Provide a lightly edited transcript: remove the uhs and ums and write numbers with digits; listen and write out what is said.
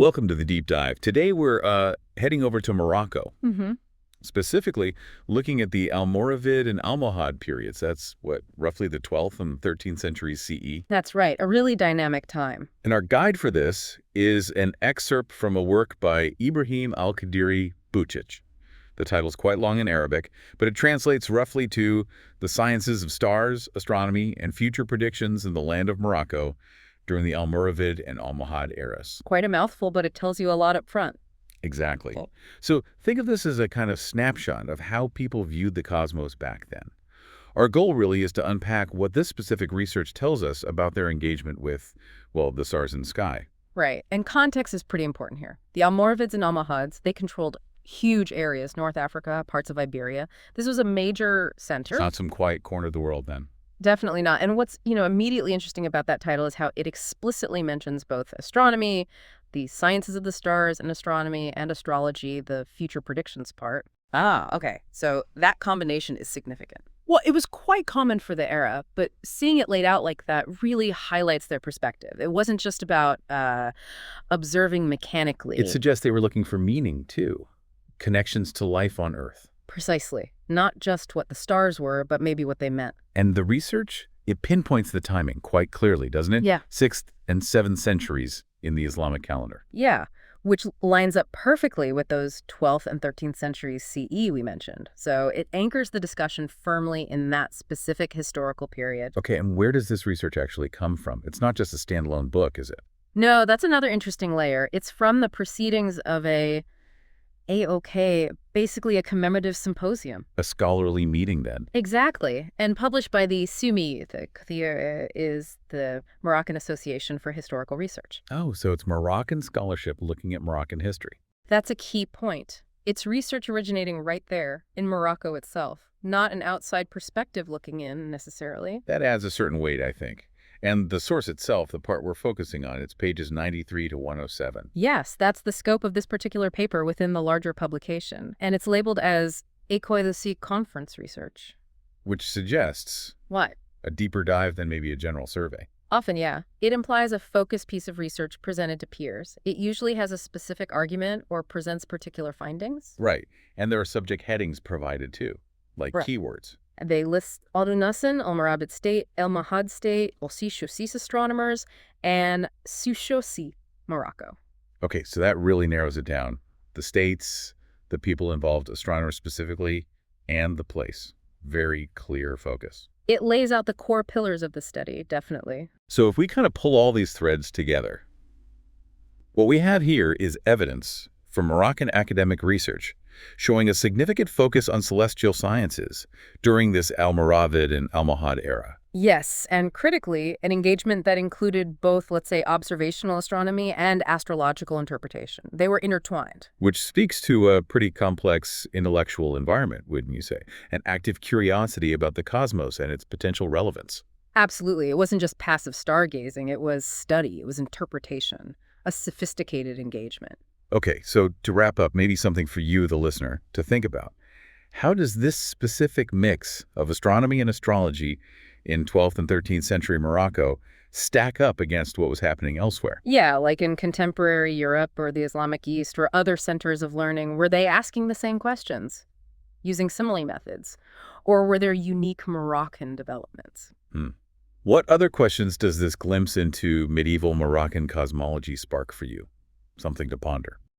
Welcome to the deep dive. Today we're heading over to Morocco, hmm specifically looking at the Almoravid and Almohad periods. That's what, roughly the 12th and 13th centuries CE. That's right. A really dynamic time. And our guide for this is an excerpt from a work by Ibrahim al-Qadiri Bucic. The title's quite long in Arabic, but it translates roughly to the sciences of stars, astronomy, and future predictions in the land of Morocco during the Almoravid and Almohad eras. Quite a mouthful, but it tells you a lot up front. Exactly. Cool. So think of this as a kind of snapshot of how people viewed the cosmos back then. Our goal really is to unpack what this specific research tells us about their engagement with, well, the stars in the sky. Right. And context is pretty important here. The Almoravids and Almohads, they controlled huge areas, North Africa, parts of Iberia. This was a major center. It's not some quiet corner of the world then. Definitely not. And what's, immediately interesting about that title is how it explicitly mentions both astronomy, the sciences of the stars and astronomy, and astrology, the future predictions part. Ah, okay. So that combination is significant. Well, it was quite common for the era, but seeing it laid out like that really highlights their perspective. It wasn't just about observing mechanically. It suggests they were looking for meaning, too. Connections to life on Earth. Precisely. Not just what the stars were, but maybe what they meant. And the research, it pinpoints the timing quite clearly, doesn't it? Yeah. 6th and 7th centuries in the Islamic calendar. Yeah, which lines up perfectly with those 12th and 13th centuries CE we mentioned. So it anchors the discussion firmly in that specific historical period. Okay, and where does this research actually come from? It's not just a standalone book, is it? No, that's another interesting layer. It's from the proceedings of basically a commemorative symposium. A scholarly meeting, then. Exactly, and published by the SUMI, is the Moroccan Association for Historical Research. Oh, so it's Moroccan scholarship looking at Moroccan history. That's a key point. It's research originating right there, in Morocco itself, not an outside perspective looking in, necessarily. That adds a certain weight, I think. And the source itself, the part we're focusing on, it's pages 93 to 107. Yes, that's the scope of this particular paper within the larger publication, and it's labeled as Écoile Conference Research. Which suggests What? a deeper dive than maybe a general survey. Often, yeah. It implies a focused piece of research presented to peers. It usually has a specific argument or presents particular findings. Right. And there are subject headings provided, too, like Right. keywords. They list Al-Nassan, Almoravid State, Almohad State, Aussi astronomers, and Souchossi, Morocco. Okay, so that really narrows it down. The states, the people involved, astronomers specifically, and the place. Very clear focus. It lays out the core pillars of the study, definitely. So if we kind of pull all these threads together, what we have here is evidence from Moroccan academic research showing a significant focus on celestial sciences during this Almoravid and Almohad era. Yes, and critically, an engagement that included both, let's say, observational astronomy and astrological interpretation. They were intertwined. Which speaks to a pretty complex intellectual environment, wouldn't you say? An active curiosity about the cosmos and its potential relevance. Absolutely. It wasn't just passive stargazing. It was study. It was interpretation. A sophisticated engagement. Okay, so to wrap up, maybe something for you, the listener, to think about. How does this specific mix of astronomy and astrology in 12th and 13th century Morocco stack up against what was happening elsewhere? Yeah, like in contemporary Europe or the Islamic East or other centers of learning, were they asking the same questions, using simile methods? Or were there unique Moroccan developments? What other questions does this glimpse into medieval Moroccan cosmology spark for you? Something to ponder.